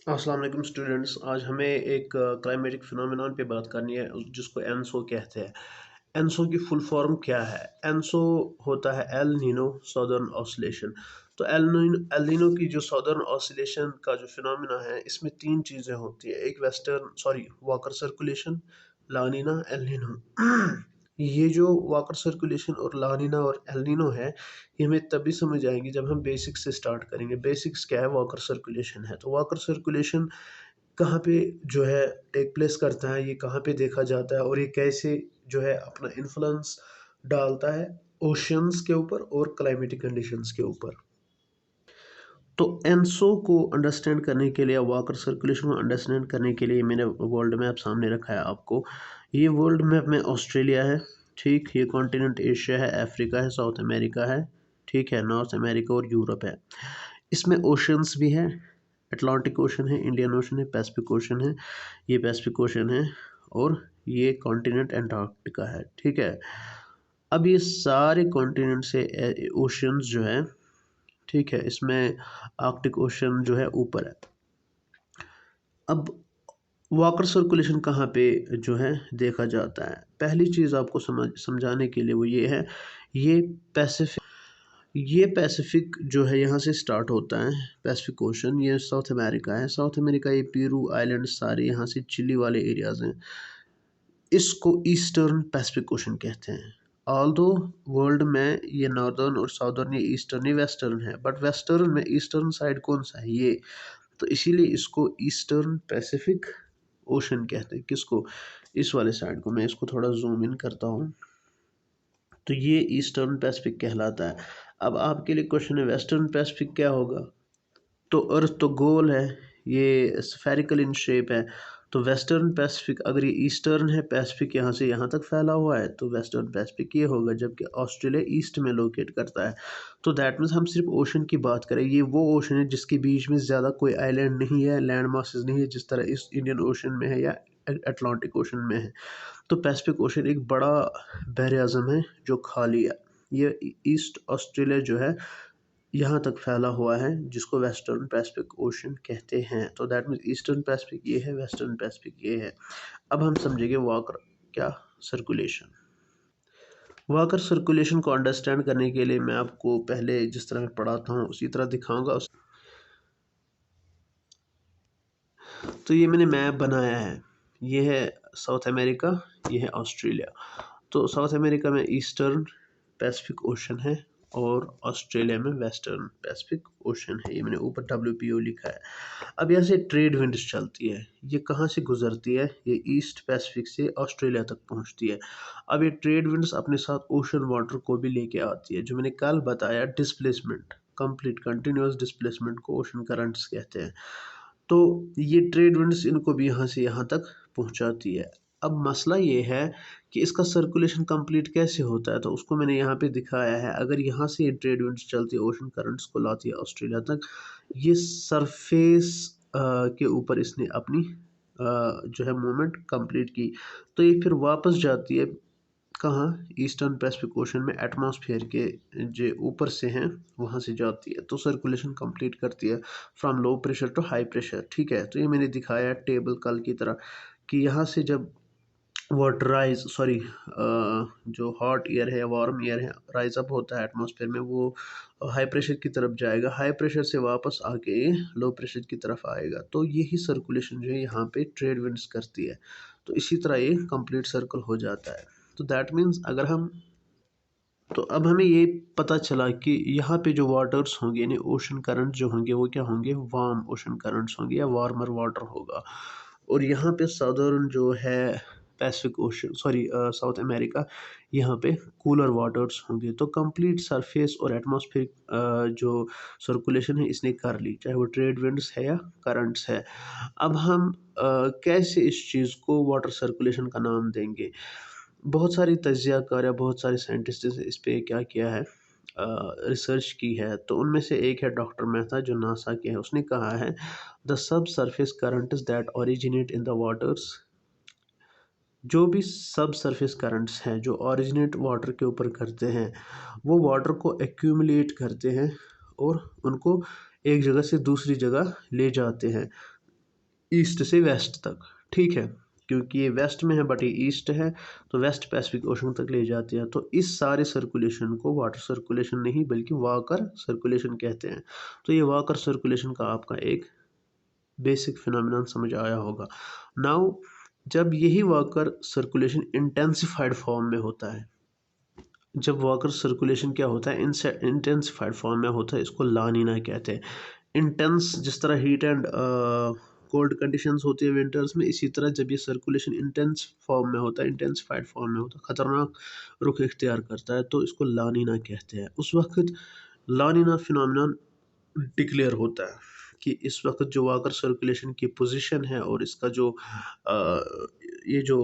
अस्सलाम वालेकुम स्टूडेंट्स। आज हमें एक क्लाइमेटिक फिनोमेनन पे बात करनी है जिसको एनसो कहते हैं। एनसो की फुल फॉर्म क्या है? एनसो होता है एल नीनो सदर्न ऑसिलेशन। तो एल नीनो की जो सदर्न ऑसिलेशन का जो फिनोमेना है, इसमें तीन चीज़ें होती हैं। एक वॉकर सर्कुलेशन, लानीना, एल नीनो। ये जो वाकर सर्कुलेशन और लानिना और एलनिनो है, ये हमें तभी समझ आएगी जब हम बेसिक्स से स्टार्ट करेंगे। बेसिक्स क्या है? वाकर सर्कुलेशन है। तो वाकर सर्कुलेशन कहाँ पे जो है टेक प्लेस करता है, ये कहाँ पे देखा जाता है और ये कैसे जो है अपना इन्फ्लुएंस डालता है ओशियंस के ऊपर और क्लाइमेटिक कंडीशंस के ऊपर। तो एनसो को अंडरस्टैंड करने के लिए, वाकर सर्कुलेशन को अंडरस्टैंड करने के लिए मैंने वर्ल्ड मैप सामने रखा है आपको। ये वर्ल्ड मैप में ऑस्ट्रेलिया है, ठीक। ये कॉन्टिनेंट एशिया है, अफ्रीका है, साउथ अमेरिका है, ठीक है, नॉर्थ अमेरिका और यूरोप है। इसमें ओशंस भी है, अटलांटिक ओशन है, इंडियन ओशन है, पैसिफिक ओशन है, ये पैसिफिक ओशन है, और ये कॉन्टिनेंट एंटार्क्टिका है, ठीक है। अब ये सारे कॉन्टिनेंट से ओशंस जो है, ठीक है, इसमें आर्कटिक ओशन जो है ऊपर है। अब वाटर सर्कुलेशन कहाँ पे जो है देखा जाता है? पहली चीज़ आपको समझाने के लिए वो ये है, ये पैसिफिक ये पैसिफिक जो है यहाँ से स्टार्ट होता है। पैसिफिक ओशन ये साउथ अमेरिका है। साउथ अमेरिका ये पेरू आइलैंड सारे यहाँ से चिली वाले एरियाज़ हैं। इसको ईस्टर्न पैसिफिक ओशन कहते हैं। ऑल्दो वर्ल्ड में ये नॉर्दर्न और साउदर्न, ये ईस्टर्न, ये वेस्टर्न है, बट वेस्टर्न में ईस्टर्न साइड कौन सा है? ये। तो इसीलिए इसको ईस्टर्न पैसिफिक ओशन कहते हैं। किसको? इस वाले साइड को। मैं इसको थोड़ा जूम इन करता हूँ। तो ये ईस्टर्न पैसिफिक कहलाता है। अब आपके लिए क्वेश्चन है, वेस्टर्न पैसिफिक क्या होगा? तो अर्थ तो गोल है, ये स्फेरिकल इन शेप है। तो वेस्टर्न पैसिफिक, अगर ये ईस्टर्न है पैसिफिक, यहाँ से यहाँ तक फैला हुआ है, तो वेस्टर्न पैसिफिक ये होगा। जबकि ऑस्ट्रेलिया ईस्ट में लोकेट करता है। तो दैट मीन्स हम सिर्फ ओशन की बात करें, ये वो ओशन है जिसके बीच में ज़्यादा कोई आइलैंड नहीं है, लैंड मासेस नहीं है, जिस तरह इस इंडियन ओशन में है या अटलांटिक ओशन में है। तो पैसिफिक ओशन एक बड़ा बहर आज़म है जो खाली है। ये ईस्ट ऑस्ट्रेलिया जो है यहाँ तक फैला हुआ है, जिसको वेस्टर्न पैसिफिक ओशन कहते हैं। तो दैट मीन्स ईस्टर्न पैसिफिक ये है, वेस्टर्न पैसिफिक ये है। अब हम समझेंगे वाकर क्या सर्कुलेशन। वाकर सर्कुलेशन को अंडरस्टैंड करने के लिए मैं आपको पहले जिस तरह मैं पढ़ाता हूँ उसी तरह दिखाऊंगा। तो ये मैंने मैप बनाया है। ये है साउथ अमेरिका, ये है ऑस्ट्रेलिया। तो साउथ अमेरिका में ईस्टर्न पैसिफिक ओशन है और ऑस्ट्रेलिया में वेस्टर्न पैसिफिक ओशन है। ये मैंने ऊपर WPO लिखा है। अब यहाँ से ट्रेड विंड्स चलती है। ये कहाँ से गुजरती है? ये ईस्ट पैसिफिक से ऑस्ट्रेलिया तक पहुँचती है। अब ये ट्रेड विंड्स अपने साथ ओशन वाटर को भी लेके आती है। जो मैंने कल बताया, डिस्प्लेसमेंट, कंप्लीट कंटिन्यूस डिस्प्लेसमेंट को ओशन करंट्स कहते हैं। तो ये ट्रेड विंड्स इनको भी यहाँ से यहाँ तक पहुँचाती है। अब मसला ये है कि इसका सर्कुलेशन कंप्लीट कैसे होता है, तो उसको मैंने यहाँ पे दिखाया है। अगर यहाँ से ये ट्रेड विंड्स चलती है, ओशन करंट्स को लाती है ऑस्ट्रेलिया तक, ये सरफेस के ऊपर इसने अपनी जो है मूवमेंट कंप्लीट की, तो ये फिर वापस जाती है कहाँ? ईस्टर्न पैसिफिक ओशन में, एटमॉस्फेयर के जो ऊपर से हैं वहाँ से जाती है, तो सर्कुलेशन कंप्लीट करती है from low pressure to high pressure, ठीक है। तो ये मैंने दिखाया टेबल कल की तरह कि यहाँ से जब वाटर जो हॉट एयर है, वार्म एयर है, राइज अप होता है एटमॉस्फेयर में, वो हाई प्रेशर की तरफ जाएगा, हाई प्रेशर से वापस आके लो प्रेशर की तरफ आएगा। तो यही सर्कुलेशन जो है यहाँ पे ट्रेड विंड्स करती है। तो इसी तरह ये कंप्लीट सर्कल हो जाता है। तो दैट मीन्स अगर हम, तो अब हमें ये पता चला कि यहाँ पे जो वाटर्स होंगे, यानी ओशन करंट जो होंगे, वो क्या होंगे? वार्म ओशन करंट्स होंगे या वार्मर वाटर होगा। और यहाँ पे साउदर्न जो है पैसिफिक ओशन, साउथ अमेरिका, यहाँ पे कूलर वाटर्स होंगे। तो कंप्लीट सरफेस और एटमॉस्फेरिक जो सर्कुलेशन है इसने कर ली, चाहे वो ट्रेड विंड्स है या करंट्स है। अब हम कैसे इस चीज़ को वाटर सर्कुलेशन का नाम देंगे? बहुत सारी तज्ज़िया कार या बहुत सारे साइंटिस्ट ने इस पे क्या किया है, रिसर्च की है। तो उनमें से एक है डॉक्टर मेहता जो नासा के हैं। उसने कहा है, the sub surface currents that originate in the waters, जो भी सब सरफेस करंट्स हैं जो ओरिजिनेट वाटर के ऊपर करते हैं, वो वाटर को एक्यूमुलेट करते हैं और उनको एक जगह से दूसरी जगह ले जाते हैं। ईस्ट से वेस्ट तक, ठीक है, क्योंकि ये वेस्ट में है बट ये ईस्ट है, तो वेस्ट पैसिफिक ओशन तक ले जाती है। तो इस सारे सर्कुलेशन को वाटर सर्कुलेशन नहीं बल्कि वाकर सर्कुलेशन कहते हैं। तो ये वाकर सर्कुलेशन का आपका एक बेसिक फिनोमिनन समझ आया होगा। नाउ जब यही वाकर सर्कुलेशन इंटेंसिफाइड फॉर्म में होता है, जब वाकर सर्कुलेशन क्या होता है इंटेंसिफाइड फॉर्म में होता है, इसको लानीना कहते हैं। इंटेंस जिस तरह हीट एंड कोल्ड कंडीशंस होती है विंटर्स में, इसी तरह जब ये सर्कुलेशन इंटेंस फॉर्म में होता है, इंटेंसिफाइड फॉर्म में होता है, खतरनाक रुख इख्तियार करता है, तो इसको लानीना कहते हैं। उस वक्त लानीना फिनोमिनन डिक्लेयर होता है कि इस वक्त जो वाकर सर्कुलेशन की पोजीशन है और इसका जो ये जो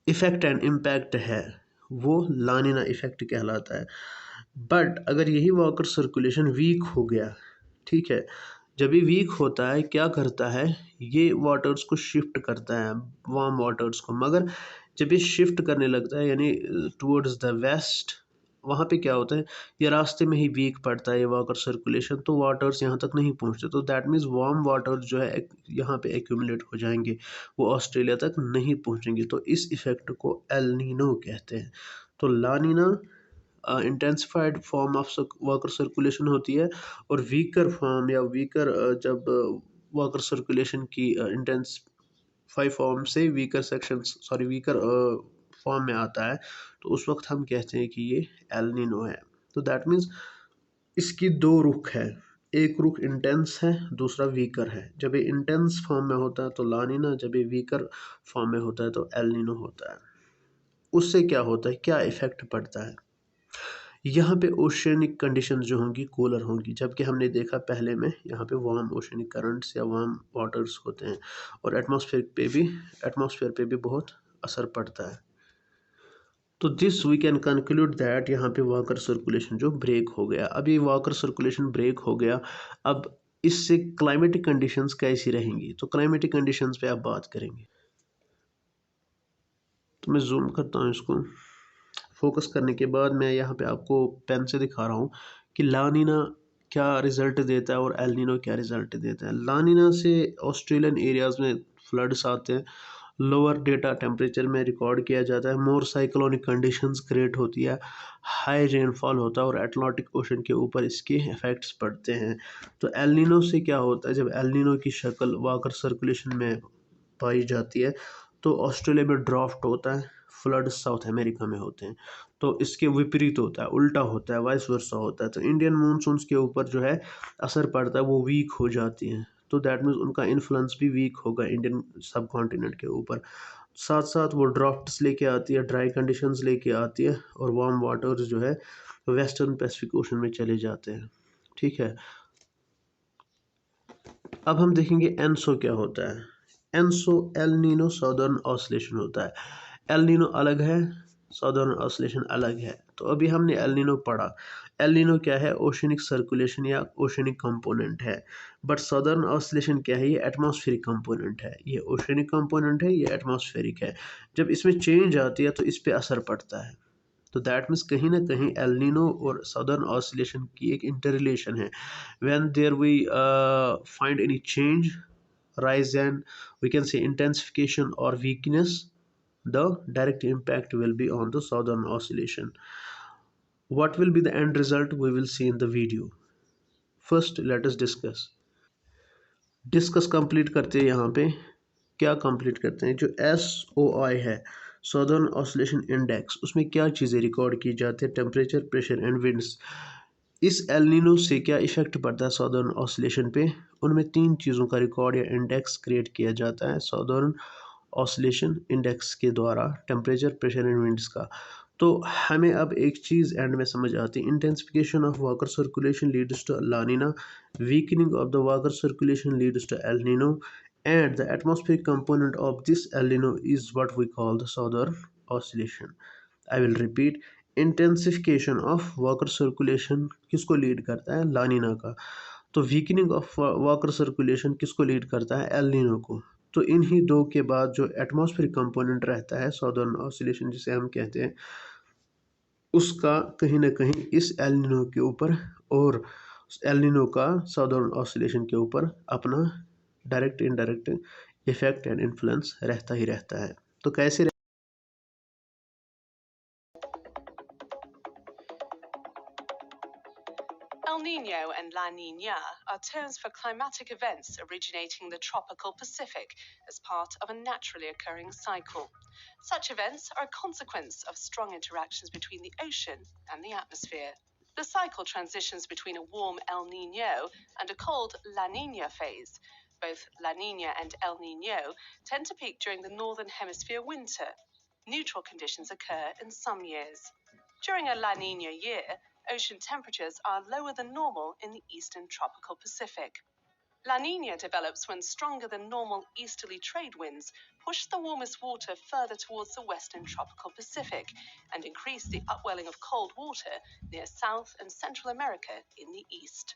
इफ़ेक्ट एंड इम्पैक्ट है वो लानिना इफ़ेक्ट कहलाता है। बट अगर यही वाकर सर्कुलेशन वीक हो गया, ठीक है, जब ये वीक होता है क्या करता है, ये वाटर्स को शिफ्ट करता है, वार्म वाटर्स को, मगर जब ये शिफ्ट करने लगता है यानी टुवर्ड्स द वेस्ट, वहाँ पे क्या होता है, ये रास्ते में ही वीक पड़ता है ये वाटर सर्कुलेशन, तो वाटर्स यहाँ तक नहीं पहुँचते, तो दैट मीन्स वार्म वाटर जो है यहाँ पे एक्यूमुलेट हो जाएंगे, वो ऑस्ट्रेलिया तक नहीं पहुँचेंगे। तो इस इफ़ेक्ट को एल नीनो कहते हैं। तो लानीना intensified form of water circulation होती है, और वीकर फॉर्म या वीकर जब वाटर सर्कुलेशन की इंटेंस 5 फॉर्म से weaker section sorry weaker form में आता है, तो उस वक्त हम कहते हैं कि ये एल नीनो है। तो दैट मीन्स इसकी दो रुख है, एक रुख इंटेंस है, दूसरा वीकर है। जब ये इंटेंस फॉर्म में होता है तो लानीना, जब ये वीकर फॉर्म में होता है तो एल नीनो होता है। उससे क्या होता है, क्या इफेक्ट पड़ता है, यहाँ पे ओशियनिक कंडीशन जो होंगी कूलर होंगी, जबकि हमने देखा पहले में यहाँ पे वार्म ओशियनिक करंट्स या वार्म वाटर्स होते हैं, और एटमॉस्फेयर पे भी बहुत असर पड़ता है। तो this we can conclude that यहाँ पे वाकर सर्कुलेशन जो ब्रेक हो गया। अब ये वाकर सर्कुलेशन ब्रेक हो गया, अब इससे क्लाइमेटिक कंडीशंस कैसी रहेंगी, तो क्लाइमेटिक कंडीशंस पे आप बात करेंगे। तो मैं जूम करता हूँ इसको, फोकस करने के बाद मैं यहाँ पे आपको पेन से दिखा रहा हूँ कि लानीना क्या रिज़ल्ट देता है और एल नीनो क्या रिज़ल्ट देता है। लानीना से ऑस्ट्रेलियन एरियाज़ में फ्लड्स आते हैं, लोअर डेटा टेम्परेचर में रिकॉर्ड किया जाता है, मोर साइक्लोनिक कंडीशंस क्रिएट होती है, हाई रेनफॉल होता है और एटलांटिक ओशन के ऊपर इसके इफेक्ट्स पड़ते हैं। तो एल नीनो से क्या होता है, जब एल नीनो की शक्ल वाकर सर्कुलेशन में पाई जाती है तो ऑस्ट्रेलिया में ड्राफ्ट होता है, फ्लड साउथ अमेरिका में होते हैं। तो इसके विपरीत होता है, उल्टा होता है, वाइस वर्सा होता है। तो इंडियन मानसून्स के ऊपर जो है असर पड़ता है, वो वीक हो जाती हैं, तो दैट मीन्स उनका इन्फ्लुएंस भी वीक होगा इंडियन सब कॉन्टिनेंट के ऊपर। साथ साथ वो ड्राफ्ट्स लेके आती है, ड्राई कंडीशंस लेके आती है, और वार्म वाटर्स जो है वेस्टर्न पैसिफिक ओशन में चले जाते हैं, ठीक है। अब हम देखेंगे एनसो क्या होता है। ENSO El Nino southern oscillation होता है। एल नीनो अलग है, साउदर्न ऑसिलेशन अलग है। तो अभी हमने एल नीनो पढ़ा। एल नीनो क्या है, ओशनिक सर्कुलेशन या ओशनिक कंपोनेंट है। बट साउदर्न ऑसिलेशन क्या है, ये एटमॉस्फेरिक कंपोनेंट है। ये ओशनिक कंपोनेंट है, ये एटमॉस्फेरिक है। जब इसमें चेंज आती है तो इस पर असर पड़ता है। तो दैट मीन्स कहीं ना कहीं एल नीनो और साउदर्न ऑसिलेशन की एक इंटर रिलेशन है। When there we find any change, rise and we can say intensification or weakness, the direct impact will be on the southern oscillation. What will be the end result, we will see in the video. First let us discuss complete करते हैं। यहाँ पे क्या complete करते हैं, जो SOI है, southern oscillation index, उसमें क्या चीज़ें रिकॉर्ड की जाती है, टेम्परेचर, प्रेशर एंड विंड्स। इस एल नीनो से क्या इफेक्ट पड़ता है साउदर्न ऑसिलेशन पे, उनमें 3 चीज़ों का रिकॉर्ड या इंडेक्स क्रिएट किया जाता है साउदर्न ऑसिलेशन इंडेक्स के द्वारा, टेम्परेचर, प्रेशर एंड विंड्स का। तो हमें अब एक चीज़ एंड में समझ आती है, intensification of water circulation leads to La Nina, weakening of the water circulation leads to El Nino, and the atmospheric component of this El Nino is what we call the southern oscillation. I will repeat, intensification of water circulation किसको lead करता है, लानिना का। तो weakening of water circulation किसको lead करता है, El Nino को। तो इन्हीं दो के बाद जो एटमॉस्फेरिक कंपोनेंट रहता है साउदर्न ऑसिलेशन जिसे हम कहते हैं, उसका कहीं ना कहीं इस एल नीनो के ऊपर और एल नीनो का साउदर्न ऑसिलेशन के ऊपर अपना direct indirect effect and influence रहता ही रहता है। तो कैसे El Nino and La Nina are terms for climatic events originating in the tropical Pacific as part of a naturally occurring cycle. Such events are a consequence of strong interactions between the ocean and the atmosphere. The cycle transitions between a warm El Nino and a cold La Nina phase. Both La Nina and El Nino tend to peak during the northern hemisphere winter. Neutral conditions occur in some years. During a La Nina year, ocean temperatures are lower than normal in the eastern tropical Pacific. La Nina develops when stronger than normal easterly trade winds push the warmest water further towards the western tropical Pacific and increase the upwelling of cold water near South and Central America in the east.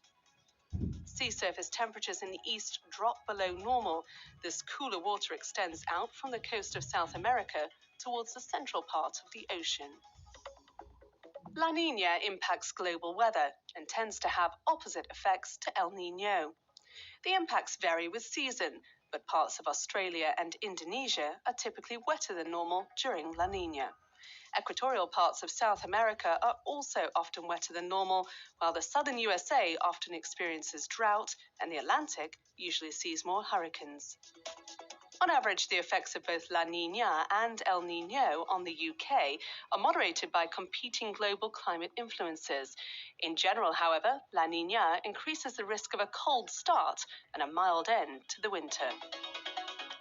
Sea surface temperatures in the east drop below normal. This cooler water extends out from the coast of South America towards the central part of the ocean. La Nina impacts global weather and tends to have opposite effects to El Nino. The impacts vary with season, but parts of Australia and Indonesia are typically wetter than normal during La Nina. Equatorial parts of South America are also often wetter than normal, while the southern USA often experiences drought and the Atlantic usually sees more hurricanes. On average, the effects of both La Nina and El Nino on the UK are moderated by competing global climate influences. In general, however, La Nina increases the risk of a cold start and a mild end to the winter.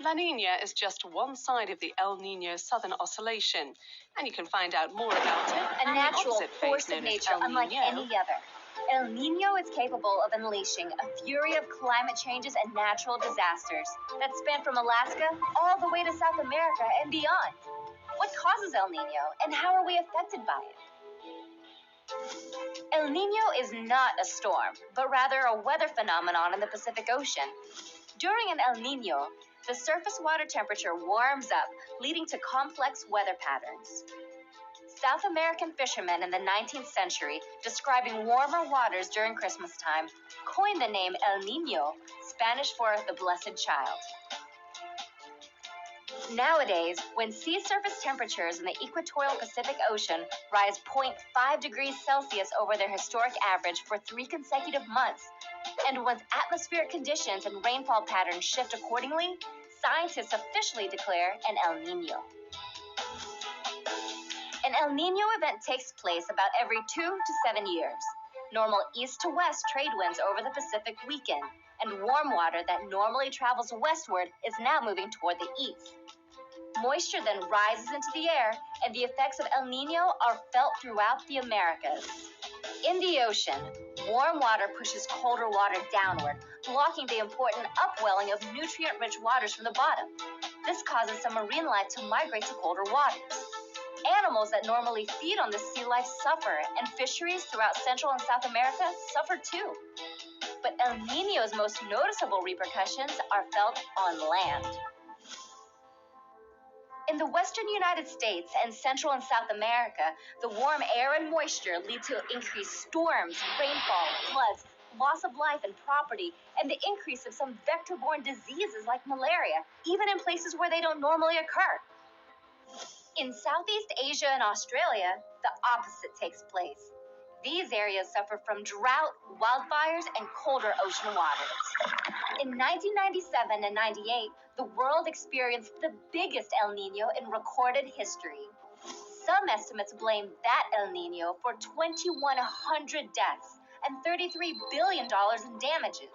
La Nina is just one side of the El Nino Southern Oscillation, and you can find out more about it. A natural force of nature unlike any other. El Nino is capable of unleashing a fury of climate changes and natural disasters that span from Alaska all the way to South America and beyond. What causes El Nino, and how are we affected by it? El Nino is not a storm, but rather a weather phenomenon in the Pacific Ocean. During an El Nino, the surface water temperature warms up, leading to complex weather patterns. South American fishermen in the 19th century, describing warmer waters during Christmas time, coined the name El Niño, Spanish for the Blessed Child. Nowadays, when sea surface temperatures in the equatorial Pacific Ocean rise 0.5 degrees Celsius over their historic average for 3 consecutive months, and once atmospheric conditions and rainfall patterns shift accordingly, scientists officially declare an El Niño. An El Nino event takes place about every 2 to 7 years. Normal east to west trade winds over the Pacific weaken, and warm water that normally travels westward is now moving toward the east. Moisture then rises into the air, and the effects of El Nino are felt throughout the Americas. In the ocean, warm water pushes colder water downward, blocking the important upwelling of nutrient-rich waters from the bottom. This causes some marine life to migrate to colder waters. Animals that normally feed on this sea life suffer, and fisheries throughout Central and South America suffer too. But El Nino's most noticeable repercussions are felt on land. In the western United States and Central and South America, the warm air and moisture lead to increased storms, rainfall, floods, loss of life and property, and the increase of some vector-borne diseases like malaria, even in places where they don't normally occur. In Southeast Asia and Australia, the opposite takes place. These areas suffer from drought, wildfires, and colder ocean waters. In 1997 and 98, the world experienced the biggest El Nino in recorded history. Some estimates blame that El Nino for 2,100 deaths and $33 billion in damages.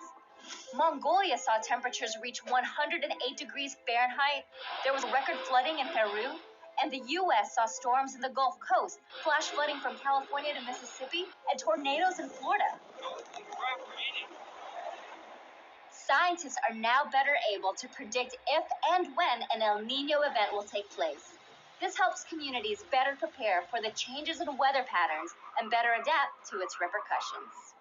Mongolia saw temperatures reach 108 degrees Fahrenheit. There was record flooding in Peru. And the U.S. saw storms in the Gulf Coast, flash flooding from California to Mississippi, and tornadoes in Florida. Scientists are now better able to predict if and when an El Nino event will take place. This helps communities better prepare for the changes in weather patterns and better adapt to its repercussions.